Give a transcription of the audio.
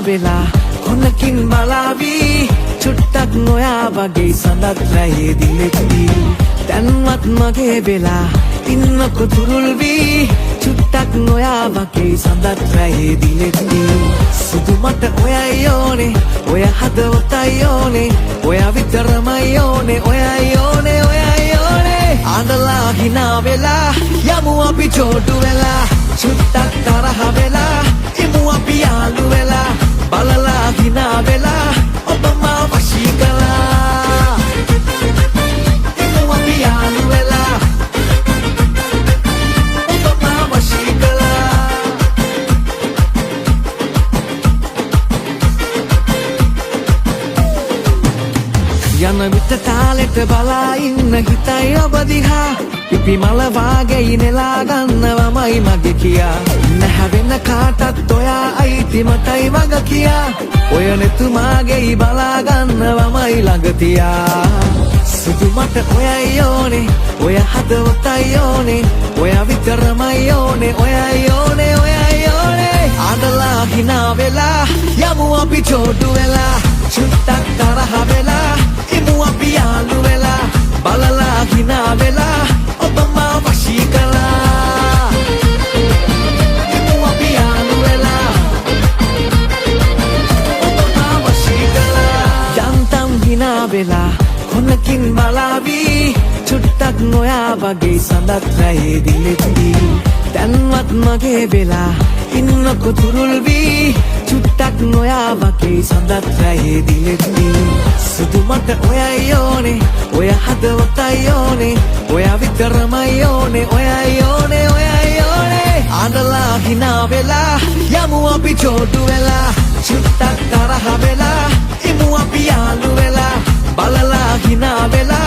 වෙලා කොනකින් බලාවි චුට්ටක් නොයා වගේ සඳත් රැයේ දිලෙති දැන්වත් මගේ වෙලා ඉන්නකො තුරුල් වී චුට්ටක් නොයා වගේ සඳත් රැයේ දිලෙති සුදු මට ඔයයි ඕනේ ඔය හදවතයි ඕනේ ඔය විතරමයි ඕනේ ඔයයි ඕනේ ඔයයි ඕනේ අඬලා hina වෙලා යමු අපි චෝටු වෙලා චුට්ටක් තරහ වෙලා ඉමු අපි යාළු වෙලා බලලා hina වෙලා ඔබ මා වශී කළා ඉමු අපි යාළු වෙලා ඔබ මා වශී කළා යන විට තාලෙට බලා ඉන්න හිතයි ඔබ දිහා පිපි මල වාගේ නෙලා ගන්නවමයි මගේ කියා නැහැවෙන කාටත් ඔයා අයිති මටයි වග කියා ඔය නෙතුමාගේ බලා ගන්නවමයි ළඟ තියා සුදු මට ඔයයි ඕනේ ඔය හදවතයි ඕනේ ඔය විතරමයි ඕනේ ඔයයි ඕනේ ඔයයි ඕනේ අඬලා hina වෙලා යමු අපි චෝටු වෙලා චුට්ටක් තරහ වෙලා ඉමු අපි යාළු වෙලා බලලා hina වෙලා ඔබ මා වශී කළා ඉමු අපි යාළු වෙලා ඔබ මා වශී කළා යන්තම් hina වෙලා කොනකින් බලාවි චුට්ටක් නොයා වගේ සඳත් රැයේ දිලෙති දැන්වත් මගේ වෙලා ඉන්නකො තුරුල් වී චුට්ටක් නොයා වගේ සඳත් රැයේ දිලෙති සුදු මට ඔයයි ඕනේ ඔය හදවතයි ඕනේ ඔය විතරමයි ඕනේ ඔයයි ඕනේ ඔයයි ඕනේ අඬලා hina වෙලා යමු අපි චෝටු වෙලා චුට්ටක් තරහ වෙලා ඉමු අපි යාළු වෙලා බලලා hina වෙලා